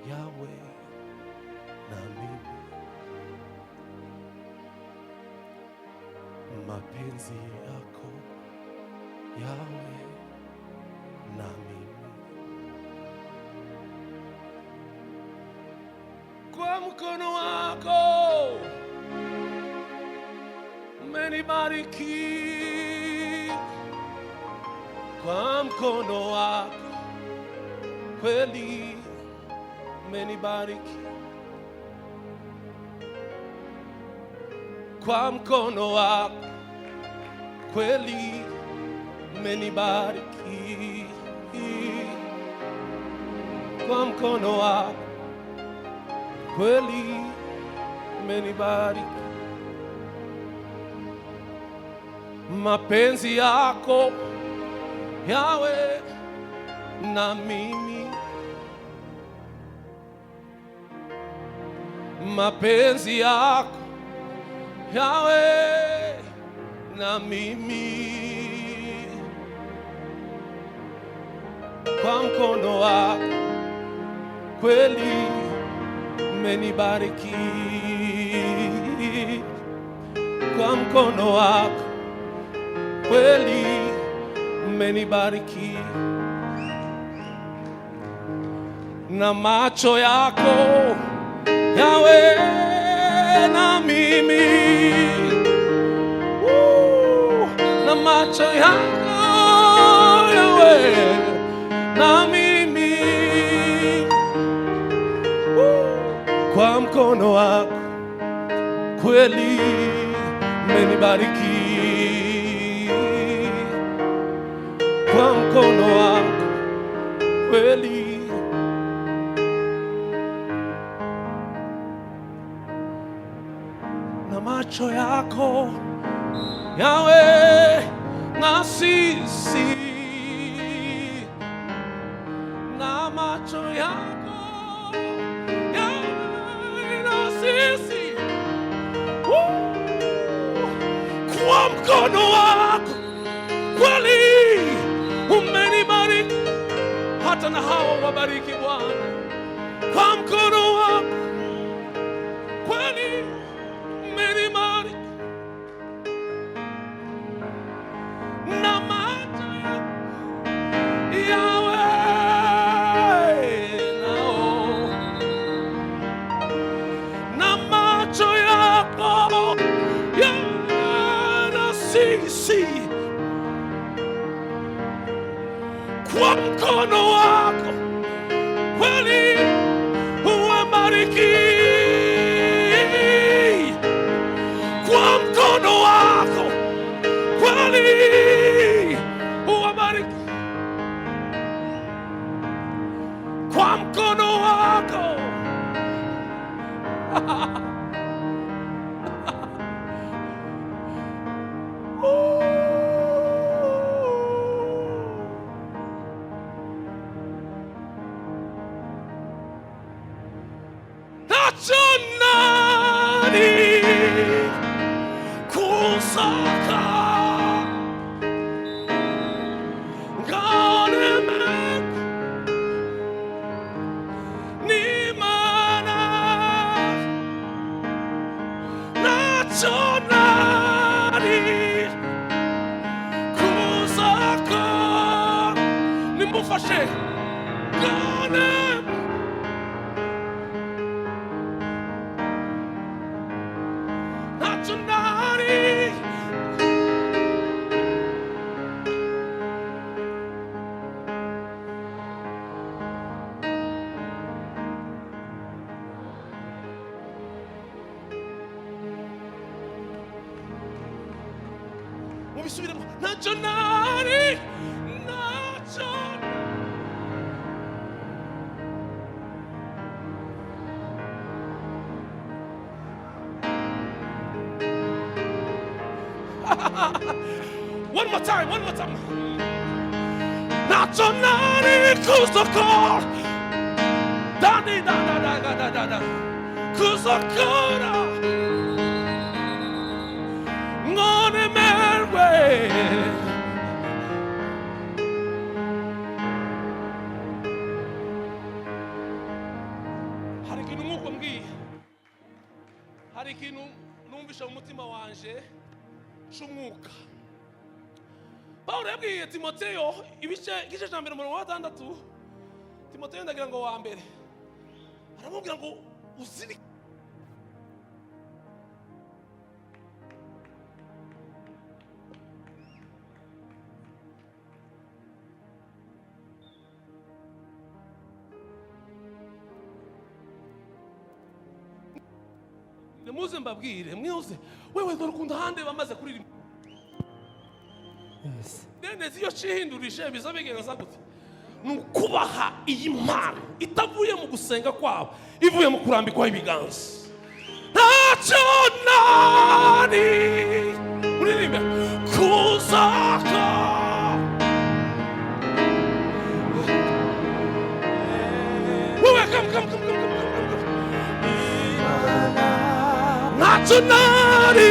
yawe na mimi, mapenzi yako yawe na mimi. Kwa mkono wako umenibariki, kwa mkono wako kweli umenibariki, kwa mkono wako kweli umenibariki, kwa mkono wako kweli umenibariki. Mapenzi yako yawe na mimi, mapenzi yako yawe na mimi, kwa mkono wako kweli umenibariki, kwa mkono wako kweli umenibariki, na macho yako yawe na mimi, na macho yako yawe na mimi, kwa mkono wako kweli umenibariki, kwa mkono wako kweli. Na macho yako yawe na sisi, na macho yako yawe na sisi, kwa mkono wako kweli umenibariki, hata na hawa wabariki Bwana, kwa mkono wako kweli umenibariki, na macho yawe nao, na macho yako yawe na sisi, kwa mkono wako kweli uwabariki, kwa mkono wako kweli uwabariki, kwa mkono wako nachonani kusaka nganemek ni mana, nachonani kusaka nimufashe nganemek nachonani. Mubisubiremo, nachonani, nachonani. One more time, one more time. Nachonani kusokor, dani da da da da da da da, kusokora, ngone merwe. hari ikintu nk'uko mbwiye, hari ikintu numvisha mu mutima wanje cy'umwuka. Pawulo yabwiye Timoteyo igice cya mbere umurongo wa 6, Timoteyo ndagira ngo wa mbere aramubwira ngo uzirike muze mbabwire mwese wewe dore ukunda hande bamaze kuririmba. Yes. Nene ziyo cihindurishe bizabigenza gute? Nukubaha iyi mpano itavuye mu gusenga kwabo, ivuye mu kurambikwa ibiganza. Ntacyo nari uririmbe kuzaka wewe come. Ntacyo nari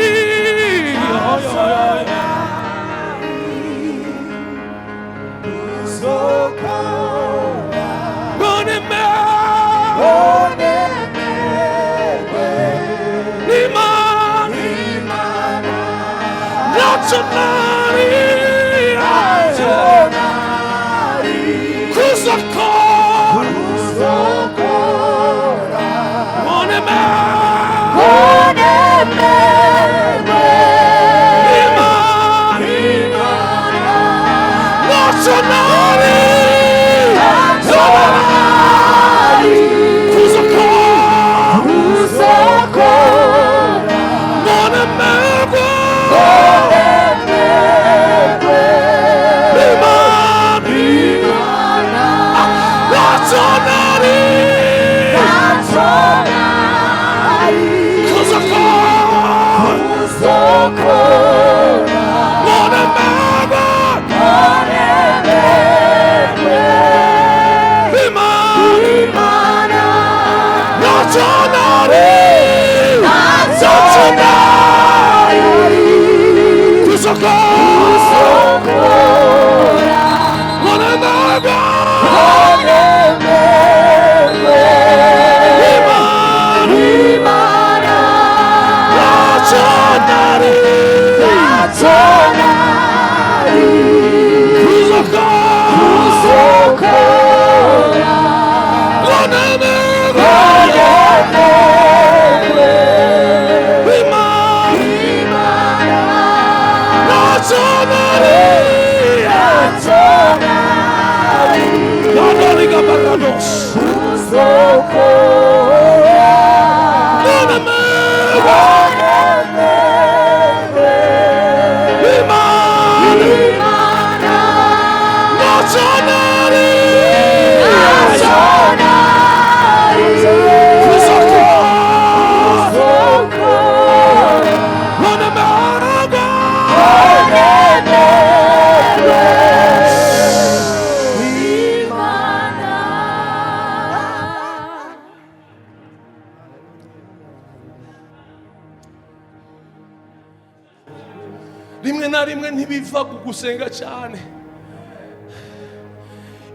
rimwe na rimwe ntibiva kugusenga cyane,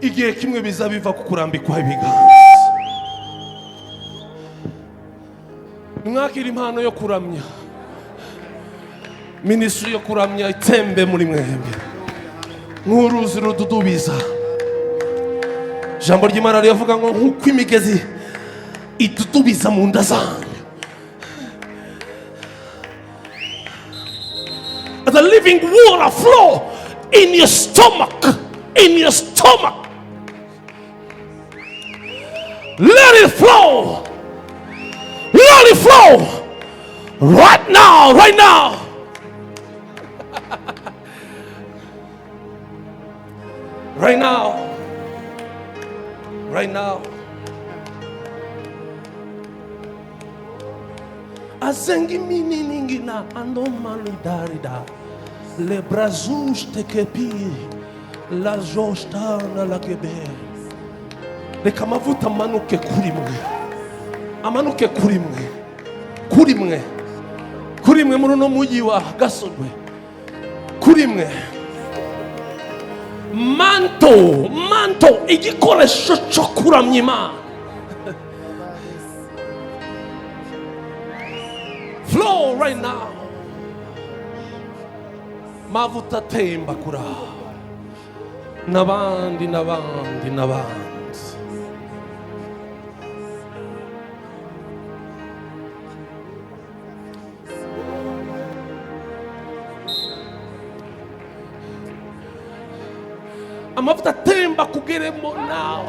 igihe kimwe biza biva kukurambikwa ibiganza. Mwakira impano yo kuramya, ministry yo kuramya itembe muri mwebwe nk'uruzi rududubiza. Jambo ry'Imana rivuga ngo nk'uko imigezi idudubiza mu nda zanyu, the living water flow in your stomach, let it flow right now right now. Azengi mini na anomali darida le brazus te kepi la josta na la kebe le kamavuta manuke kuri mwe muri no muji wa Gasorwe, kuri mwe manto igikoresho cyo kuramya Imana. Flow right now. Mavuta temba kura. Nabandi. Amavuta temba kugeremo now.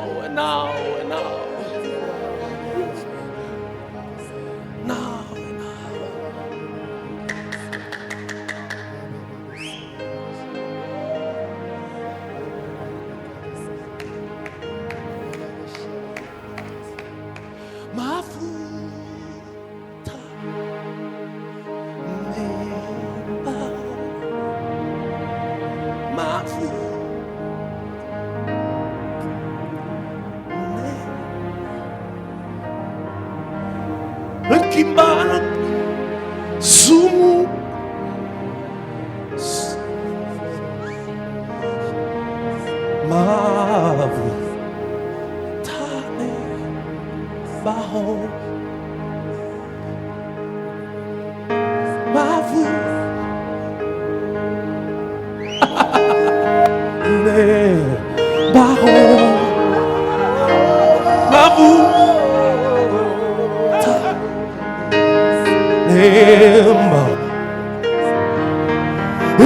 Kimana sumu mavu tane baho mavu ne baho mavu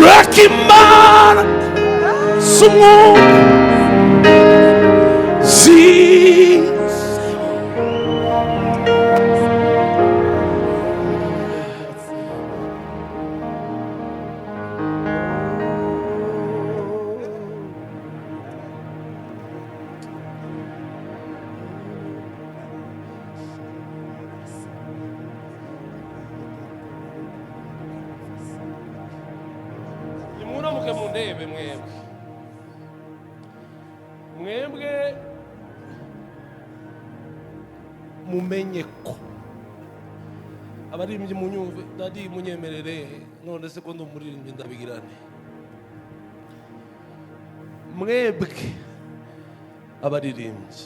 Rakimana sumu zi mundebe mwebwe mumenye ko abaririmbyi munyumve dadi munyemerere none se ko ndumuririmbyi ndabigirane mwebwe abaririmbyi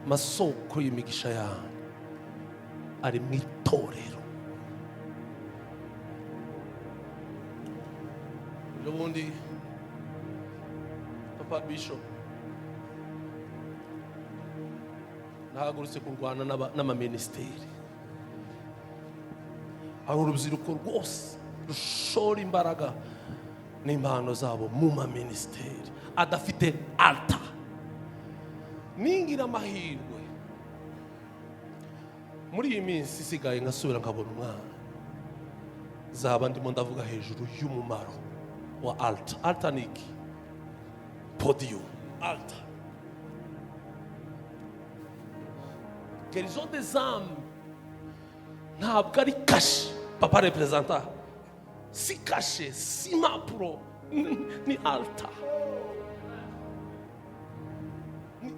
masoko y'imigisha yanyu ari mu itorero. Ubundi Papa Bishop nahagurutse kurwana n'amaministeri, hari urubyiruko rwose rushora imbaraga n'impano zabo mu maministeri adafite altar. Ningira amahirwe muri iyi minsi isigaye ngasubira nkabona umwana, zaba ndimo ndavuga hejuru y'umumaro wa altar. Altar ni iki? Podium. Altar. Guérison des âmes ntabwo ari kashe papa representa, si kashe, si impapuro, ni altar.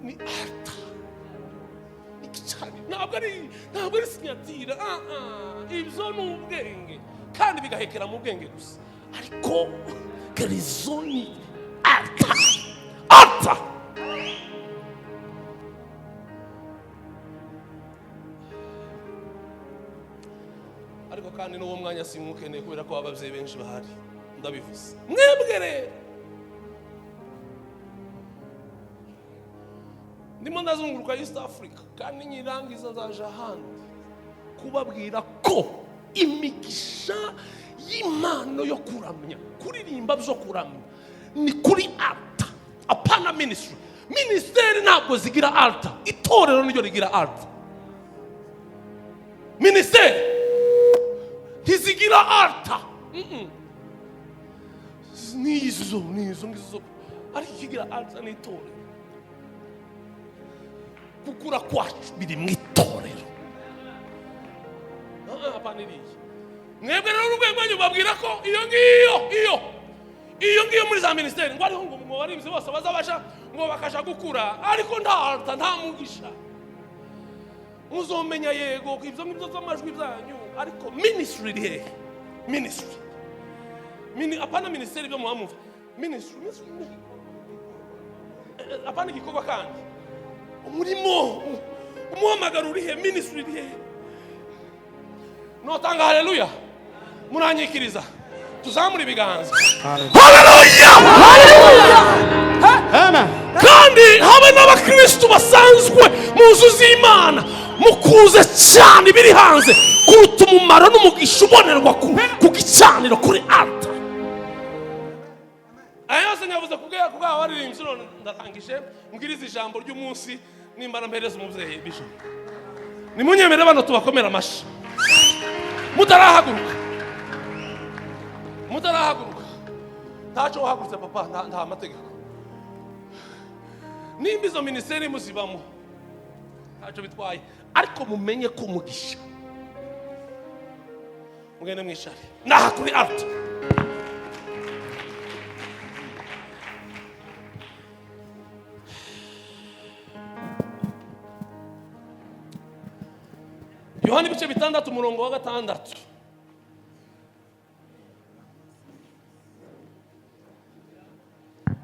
Ni altar. Ntabwo ari sinyatira. Ibyo ni ubwenge kandi bigahekera mu bwenge gusa, ariko guérison ni altar. Altar. Ariko kandi n'uwo mwanya simukeneye kubera ko ababyeyi benshi bahari, ndabivuze. Mwebwe rero ndimo ndazunguruka East Africa kandi nyirangiza nzaje ahandi kubabwira ko imigisha y'Imana yo kuramya, kuririmba byo kuramya ni kuri altar, apana ministry. Ministeri ntabwo zigira altar, itorero niryo rigira altar. Ministeri ntizigira altar. Nizo ariko ikigira altar ni itorero. Kukura kwacu biri mu itorero. Apana iriya. Mwebwe rero urwego babwira ko iyo ngiyo muri za ministeri ngo ariho ngo barimze bose bazabasha ngo bakasha gukura, ariko nta altar, nta mugisha. Muzomenya yego ibyo ngibyo z'amajwi byanyu, ariko ministry iri hehe? Ministry apana ministeri byo muhamumva. Ministry apana igikorwa kandi umurimo umuhamagaro urihe, ministry irihe. Notanga haleluya, muranyikiriza, tuzamura ibiganza. Haleluya, haleluya. Amen. Kandi habe n'abakristo basanzwe muzu z'Imana mukuze cyane biri hanze kuruta umumaro n'umugisha ubonerwa ku gicaniro kuri altar. Ayose nyavuze kubwa waririmbye none ndatangije mbwiriza ijambo ry'umunsi nimbara mpereza umuvyeyi bishop. Nimunyemere bano tubakomera amashi. Mutarahaguruka. Tacho wahagurutse papa nta amategeko. Nimba izo ministeri muzibamo tacho bitwaye, ariko mumenye ko umugisha mugende mwishari naha kuri altar. Yohana ibice 6 umurongo wa 6.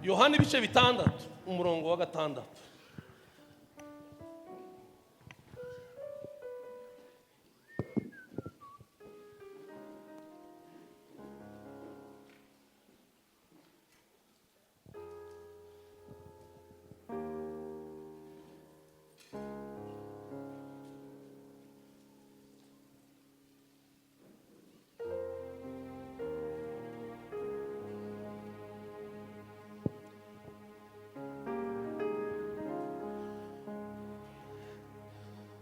Yohana ibice 6 umurongo wa 6.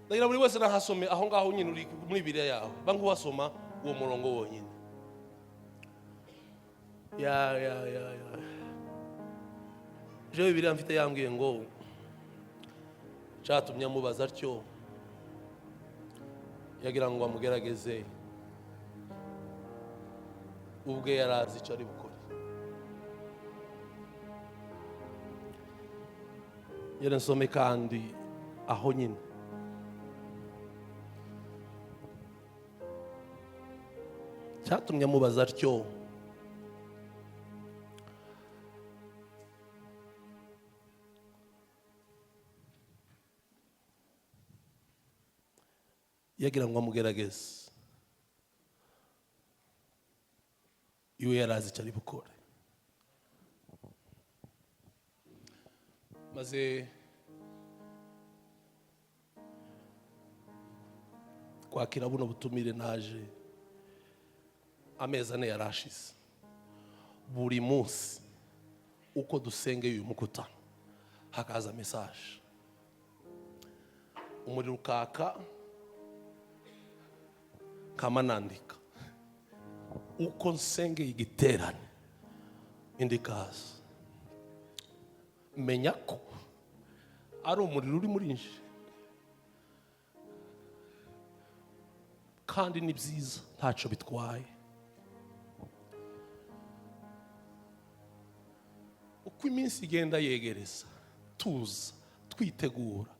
Ndagira buri wese nahasome aho ngaho nyine uri muri Bibiliya yawe, bangu wasoma uwo murongo wonyine. Ya je Bibiliya mfite yambwiye ngo cyatumye amubaza atyo, yagira ngo amugerageze ubwe yarazi icyo ari bukore. Yere nsome kandi aho nyine cyatumye amubaza atyo, yagira ngo amugerageze iwe yarazi icyo ari bukore. Maze kwakira buno butumire naje amezi 4 yarashize. Buri munsi uko dusengeye uyu mukutano hakaza message, umuriro ukaka kama nandika uko nsengeye igiterane indikaza, menya ko ari umuriro uri muri nje kandi ni byiza ntacyo bitwaye. Uko iminsi igenda yegereza tuza twitegura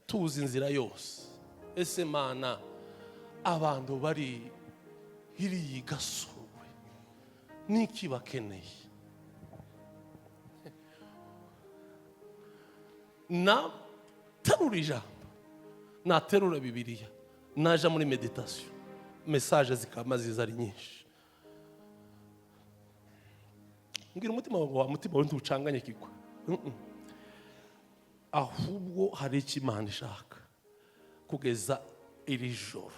tuzi inzira yose, ese mana abantu bari iri Gasorwe niki bakeneye, na terura ijambo na terura Bibiliya naja muri meditation, message zikama zizari nyinshi. Ngira umutima wa mutima we ntucanganye kigwa, ahubwo hari ikimana ishaka kugeza iri joro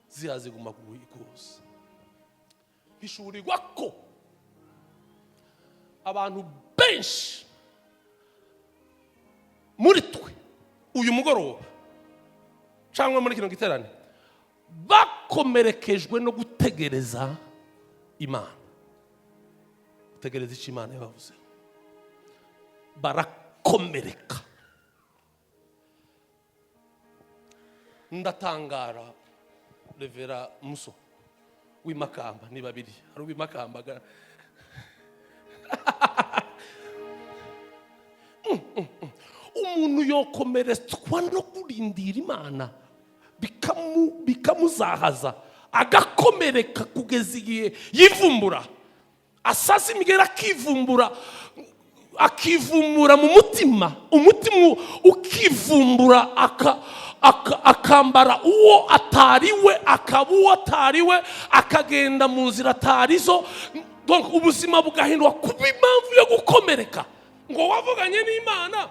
ziyaziguma kuguza hishurirwa ko abantu benshi muri twe uyu mugoroba cyangwa muri kino giterane bakomerekejwe no gutegereza Imana, gutegereza icyo Imana yabavuze, barakomereka. Ndatangara Revera Muso w'imakamba ni babiri, hari uw'imakamba umuntu yokomeretswa no kurindira Imana bikamuzahaza agakomereka kugeza igihe yivumbura, asasa imigera akivumbura, akivumbura mu mutima, umutima ukivumbura akambara uwo atariwe, akaba uwo atariwe, akagenda mu nzira atarizo. Donc ubuzima bugahinduka kuba impamvu yo gukomereka. Ngo wavuganye n'Imana,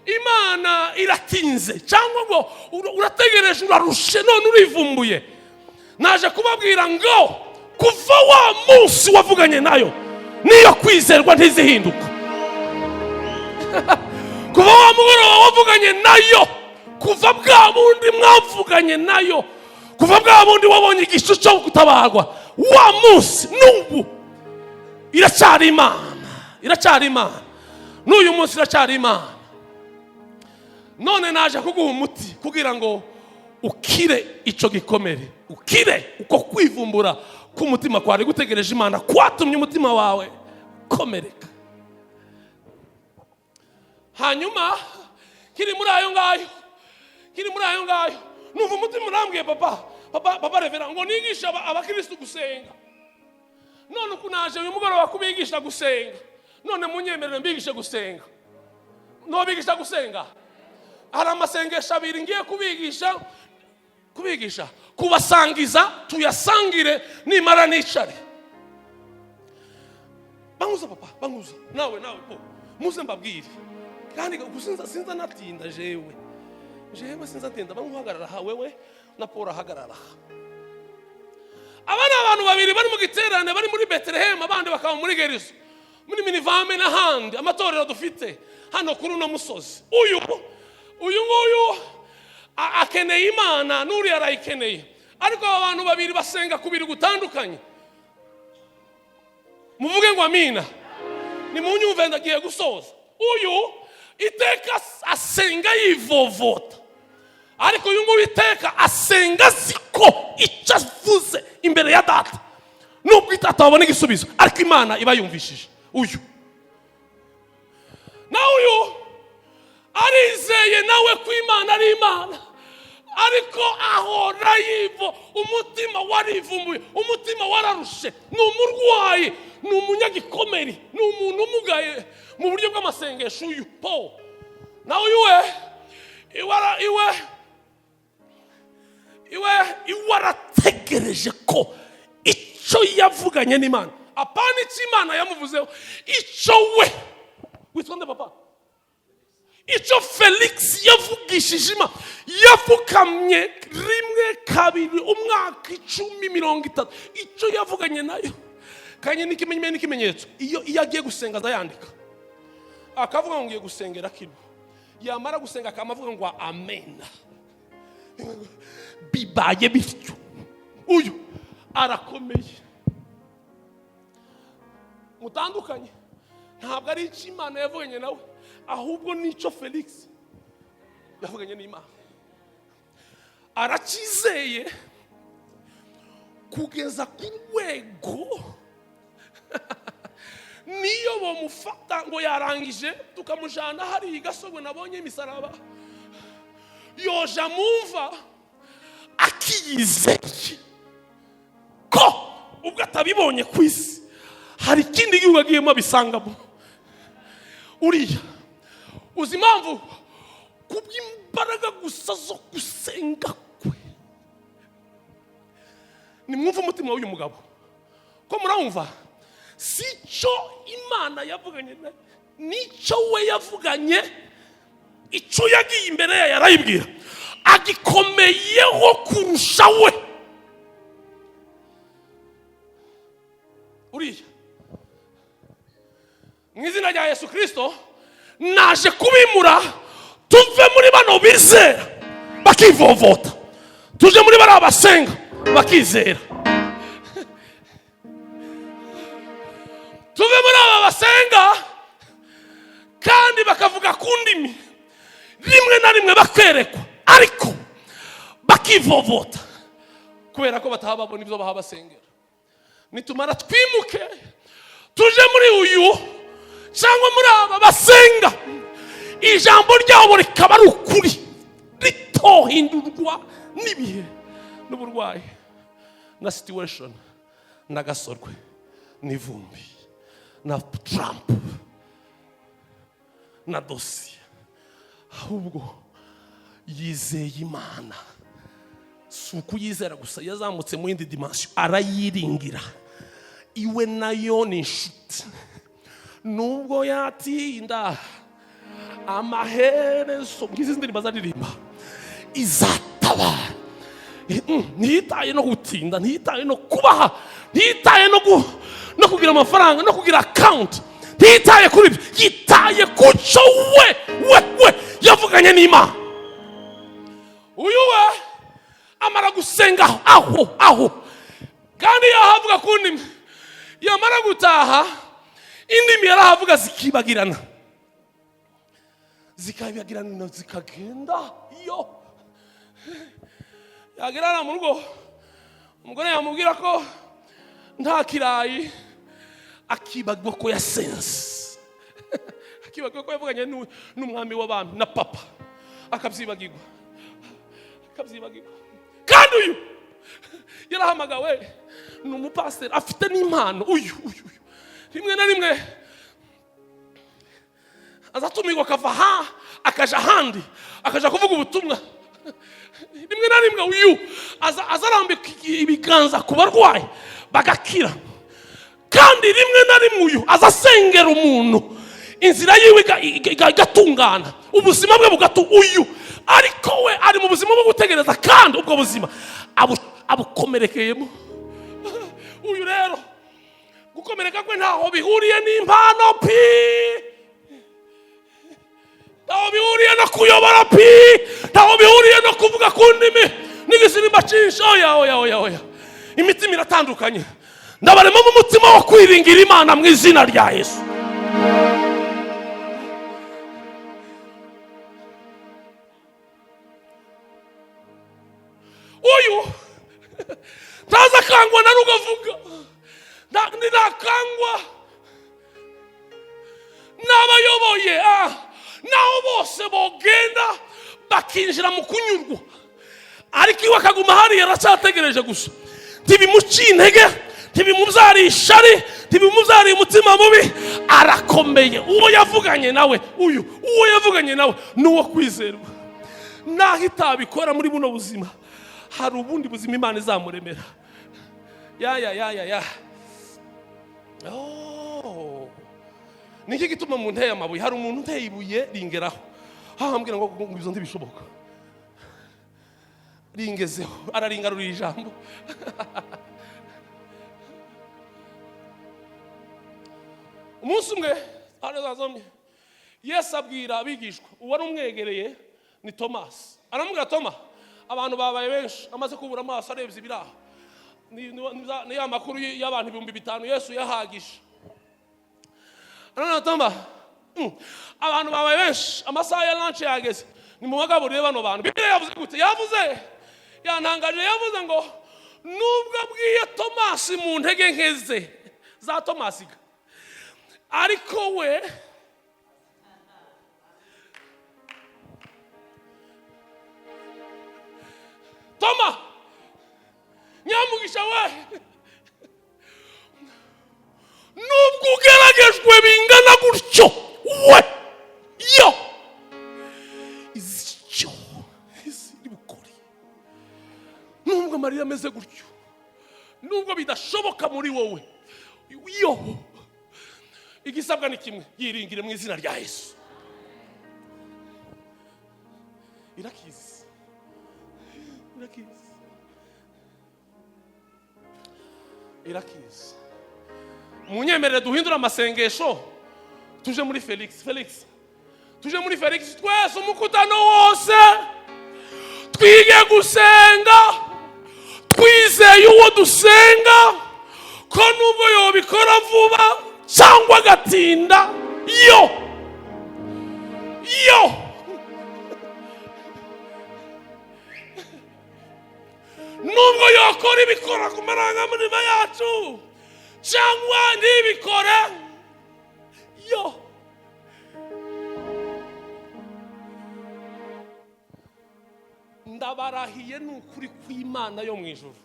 Imana iratinze, cyangwa ngo urategereje urarushe none urivumbuye. Naje kubabwira ngo kuva wa munsi wavuganye nayo niyo kwizerwa ntizihinduka. Kuva wa mugoroba wavuganye nayo, kuva bwa bundi mwavuganye nayo, kuva bwa bundi wabonye igishu cyo gutabarwa, wa munsi n'ubu iracyari Imana, n'uyu munsi iracyari Imana. None naje kuguha umuti kugira ngo ukire icyo gikomere, ukire uko kwivumbura k'umutima kwari gutegereje Imana kwatumye umutima wawe komereka. Hanyuma kiri muri ayo ngayo numva umutima urambwiye, papa revera ngo nigisha abakristo gusenga. None uko naje uyu mugoroba kubigisha gusenga, none munyemerere mbigishe gusenga. No bigisha gusenga, hari amasengesho abiri ngiye kubigisha kubasangiza, tuyasangire nimara nicare. Banguza papa, banguza nawe po muze mbabwire, kandi sinza natinda jewe sinza tinda. Banguhagarara ha wewe na Paul hagarara. Abana abantu babiri bari mu giterane, bari muri Bethlehem, abandi bakaba muri Gerizo, muri Minivame n'ahandi amatorero dufite hano kuri uno musozi. Uyu nguyu akeneye Imana, n'uri arayikeneye, ariko abantu babiri basenga kubiri gutandukanye. Muvuge ngo amina. Ni munyumve ndagiye gusoza. Uyu iteka asenga yivovota, ariko uyu nguyu iteka asenga ziko icyo avuze imbere ya data, nubwo itatabona igisubizo ariko Imana iba yumvishije. Uyu na uyu arizeye nawe ko Imana ari Imana, ariko ahora yivo, umutima warivumbuye, umutima wararushe, ni umurwayi, ni umunyagikomeri, ni umuntu umugaye mu buryo bw'amasengesho. Uyu Paul na uyu iwe arategereje ko icyo yavuganye n'Imana, apana icyo Imana yamuvuzeho, icyo we witwa papa, icyo Felix yavugishije Imana, yafukamye rimwe kabiri umwaka 10-30, icyo yavuganye nayo kanye n'ikimenyetso. Iyo agiye gusenga azayandika, akavuga ngo ngiye gusengera kino, yamara gusenga akamavuga ngo amen, bibaye bityo. Uyu arakomeye, mutandukanye, ntabwo ari icyo Imana yavuganye nawe, ahubwo nicyo Felix yavuganye n'Imana. Arakizeye kugeza ku rwego niyo bomufata ngo yarangije tukamujana hari Gasorwe, nabonye imisaraba, yoja mumva akiyizeye ko ubwo atabibonye ku isi hari ikindi gihugu agiyemo abisangamo. Uriya uzi impamvu? Kubw'imbaraga gusa zo gusenga kwe. Nimwumva umutima w'uyu mugabo ko murawumva, si cyo Imana yavuganye, nicyo we yavuganye, icyo yagiye imbere ye yarayibwira, agikomeyeho kurusha we. Uriya mu izina rya Yesu Kristo naje kubimura, tuve muri bano bizera bakivovota, tuje muri bano basenga bakizera. Tuve muri aba basenga kandi bakavuga ku ndimi, rimwe na rimwe bakerekwa, ariko bakivovota kubera ko bataba babona ibyo baha basengera. Nitumara twimuke tuje muri uyu cyangwa muri aba basenga, ijambo ryabo rikaba ari ukuri, ritohindurwa n'ibihe n'uburwayi na situation na Gasorwe n'ivumbi na Trump na dosiye, ahubwo yizeye Imana. Si ukuyizera gusa, yazamutse mu yindi dimension, arayiringira. Iwe nayo ni inshuti, nubwo yatinda amaherezo ngizi ndirimba zaririmba izatabara. Ntiyitaye no gutinda, ntiyitaye no kubaha, ntiyitaye no kugira amafaranga, no kugira account, ntiyitaye kuri ibyo, yitaye kuco we yavuganye n'Imana. Uyu we amara gusenga aho kandi yahavuga ku ndimi, yamara gutaha indimi yarahavuga zikibagirana zikagenda. Iyo yagerana mu rugo, umugore yamubwira ko nta kirayi, akibagwa ko yasense, akibagwa ko yavuganye n'umwami w'abami na papa, akabyibagirwa. Kandi uyu yarahamagawe, ni umupasiteri, afite n'impano. Uyu rimwe na rimwe azatumirwa akava akaja ahandi, akaja kuvuga ubutumwa. Rimwe na rimwe uyu azarambika ibiganza ku barwayi bagakira. Kandi rimwe na rimwe uyu azasengera umuntu, inzira yiwe igatungana, ubuzima bwe uyu ariko we ari mu buzima bwo gutegereza, kandi ubwo buzima abukomerekeyemo. Uyu rero gukomereka kwe ntaho bihuriye n'impano pi, ntaho bihuriye no kuyobora pi, ntaho bihuriye no kuvuga ku ndimi n'igisirimba cyinshi. Oya, imitima iratandukanye. Ndabarema mu mutima wo kwiringira Imana mu izina rya Yesu. Uyu ntaza kangwa na rugavuga, ndakangwa n'abayoboye, naho bose bogenda bakinjira mu kunyurwa, ariko iwe akaguma hariya aracyategereje gusa. Ntibimuciye intege, ntibimubyariye ishari, ntibimubyariye umutima mubi, arakomeye. Uwo yavuganye nawe ni uwo kwizerwa. Naho itabikora muri buno buzima, hari ubundi buzima Imana izamuremera. Niki gituma mu nteye amabuye, hari umuntu uteye ibuye ringeraho, hahambwira ngo ibyo ntibishoboka, ringezeho, araringarurira ijambo. Umunsi umwe arazazomye, Yesu abwira abigishwa, uwari umwegereye ni Tomasi. Aramubwira, Toma, abantu babaye benshi, amaze kubura amaso arebye ibiraha, ni ya makuru y'abantu 5,000 Yesu yahagisha. Arana Toma, abantu babaye benshi, amasaha ya lunch yageze, ni mu bagaburire bano bantu. Bibiliya yavuze gute? Yantangaje, yavuze ngo nubwo abwiye Tomasi mu ntege nkeze za Tomasi, ariko we Toma, nyamugisha we, nubwo ugeragejwe bingana gutyo, we izicyo iziri bukori, nubwo Mariya ameze gutyo, nubwo bidashoboka muri wowe, igisabwa ni kimwe, yiringire mu izina rya Yesu. Irakiza. Munyemerere duhindura amasengesho, tuje muri Felix, tuje muri Felix twese umukutano wose, twige gusenga, twizeye uwo dusenga ko nubwo yobikora vuba cyangwa gatinda, nubwo yakora ibikora ku marangamutima yacu cyangwa ntibikore, ndabarahiye n'ukuri kw'Imana yo mu ijuru.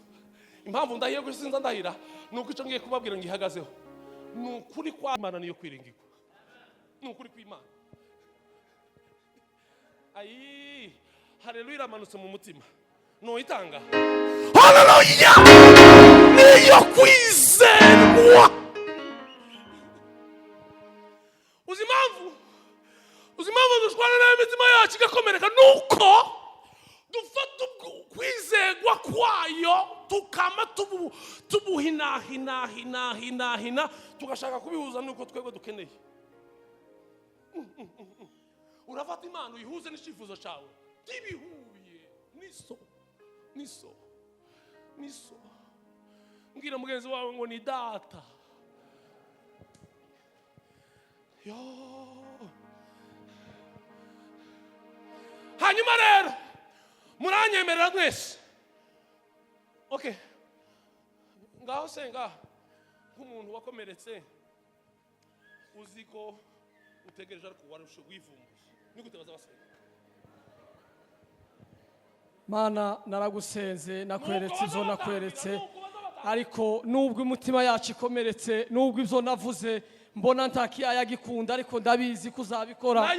Impamvu ndahiye ko sinza ndahira nuko icyo ngiye kubabwira ngo ihagazeho, n'ukuri kwa Imana niyo kwiringirwa, n'ukuri kw'Imana. ayi haleluya iramanutse mu mutima no itanga haleluya niyo kwizerwa uzimpamvu dushwana n'imitima yacu igakomereka nuko dufata kwizerwa kwayo tukama tubuhinahina tugashaka kubihuza nuko twebwe dukeneye. Urafata imana uyihuze n'icyifuzo cyawe tibihuye niso mbwira mugenzi wawe ngo ni data yo. Hanyuma rero muranyemerera mwese okay ngaho senga nk'umuntu wakomeretse uziko utegereje ariko warushe wivumbuye niko tebaza basenga. Mana naragusenze nakweretse izo nakweretse ariko nubwo umutima yacu ikomeretse nubwo ibyo navuze mbona ntaki ayagikunda ariko ndabizi kuzabikora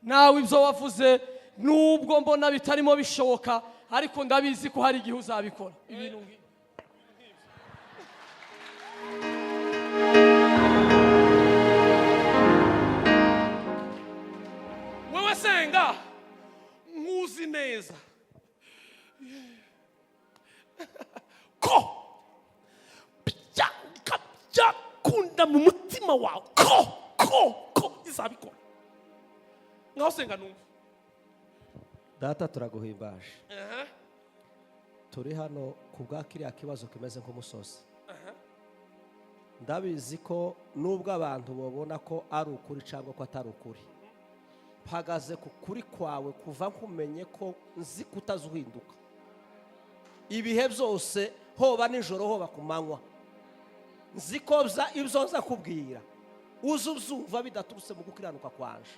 nawe ibyo wavuze nubwo mbona bitarimo bishoboka ariko ndabizi ko hari igihe uzabikora ibintu ngibi. Wewe senga nkuzi neza ko byakunda mu mutima wawe ko izabikora ngaho senga numva. Data turaguhimbaje turi hano kubwa kiriya kibazo kimeze nk'umusozi. Ndabizi ko nubwo abantu babona ko ari ukuri cyangwa ko atari ukuri mpagaze ku kuri kwawe kuva nkumenye ko nzi kutazuhinduka ibihe byose hoba nijoro hoba ku manywa nzi ko ibyo nza kubwira uzubyumva bidaturutse mu gukiranuka kwanje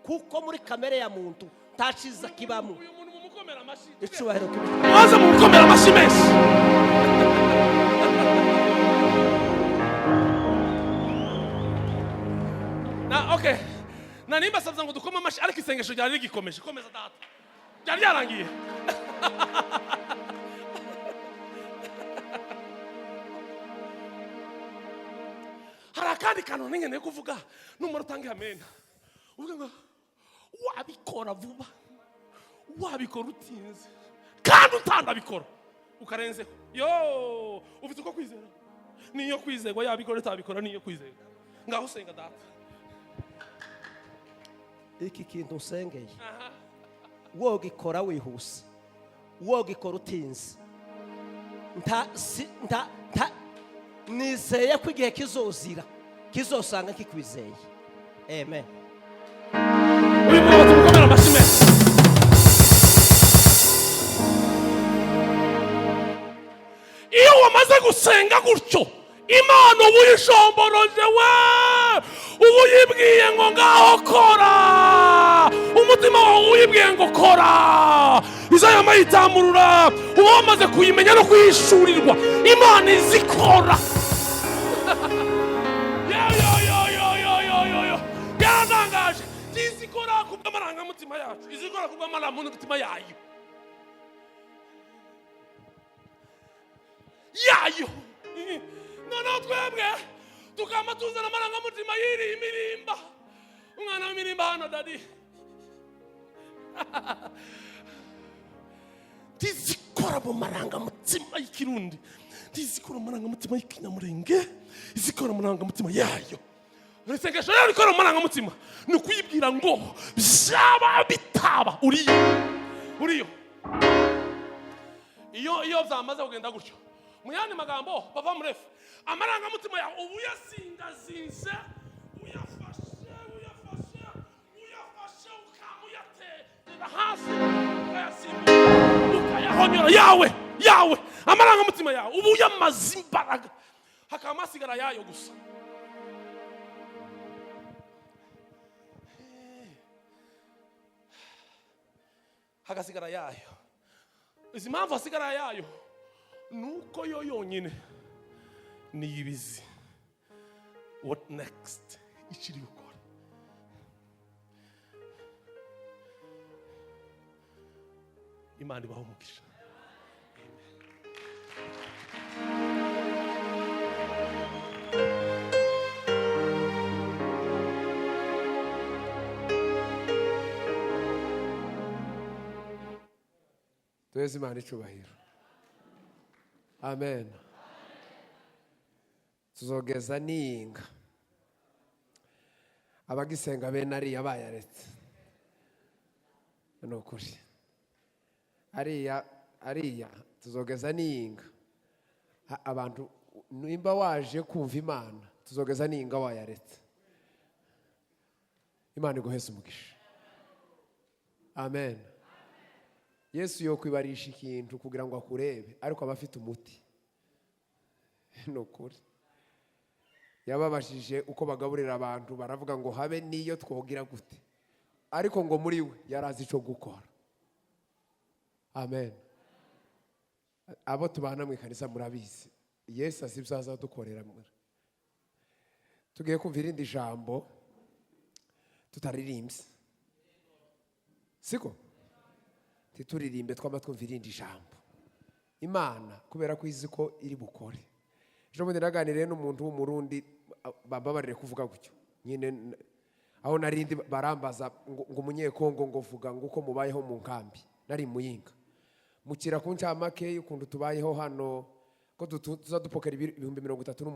kuko muri kamere ya muntu taciza kibamo. Uyu muntu mumukomera amashi icubahiro waza mumukomera amashi menshi. Okay na nimba sabza ngo dukoma amashi ariko isengesho ryari rigikomeje komeza data ryari ryarangiye. Hari akandi kantu nkeneye kuvuga numara utange amena uvuga ngo wabikora vuba wabikora utinze kandi utandabikora ukarenzeho yo ufite uko kwizera niyo kwizerwa yabikora utabikora niyo kwizera ngaho senga data iki kintu usengeye wogikora wihuse wogikora utinze nta nizeye ko igihe kizozira kizosanga kikwizeye. Amen. Uyu muntu tumukomera amashi menshi. Iyo wamaze gusenga gutyo Imana ubu yishomboroje ubu yibwiye ngo ngaho kora umutima wawe uyibwiye ngo kora izaya mayitamurura uba wamaze kuyimenya no kuyishurirwa Imana izikora. Yarangaje izikora kubw'amarangamutima yacu izikora kubw'amarangamutima yayo noneho twebwe tukama tuzana amarangamutima yiri imirimba umwana w'imirimba hano dadi tizikora mu marangamutima y'ikirundi tizikora mu marangamutima y'ikinyamurenge izikora mu marangamutima yayo. Isengesho rero rikora mu marangamutima ni ukuyibwira ngo byaba bitaba uriyo iyo byamaze kugenda gutyo mu yandi magambo bava murefu amarangamutima yawe ubu yasingazinze uyafashe ukamuyatera hasi ukayasimbuka ukayahonyora yawe amarangamutima yawe ubu yamaze imbaraga hakaba hasigara yayo gusa. Hagasigara yayo izi mpamvu hasigara yayo nuko yo yonyine niyibizi what next ikiri gukora. imana ibaho umugisha. Tuweze imana icubahiro. Amen. Tuzogeza ninga abagisenga bene ariya bayaretse nukuri ariya tuzogeza ninga abantu nimba waje kumva imana tuzogeza ninga wayaretse. Imana iguheze umugisha. Amen. Yesu yo kwibarisha ikintu kugira ngo akurebe ariko abafite umuti nukuri yababashije uko bagaburira abantu baravuga ngo habe niyo twogira gute ariko ngo muri we yarazi ico gukora. Amen. Abo tubana mu ikanisa murabizi Yesu asibyaza dukorera muri tugiye kumva irindi jambo tutaririmbye siko tituririmbe tw'amatwumva irindi jambo Imana kubera ko izi ko iri bukore. Ejo bundi naganiriye n'umuntu w'umurundi bababarire kuvuga gutyo nyine aho narindi barambaza ngo umunyekongo ngo vuga ngo uko mubayeho mu nkambi nari muyinga mukira ku ncamake y'ukuntu tubayeho hano ko tuza dupokera 38,000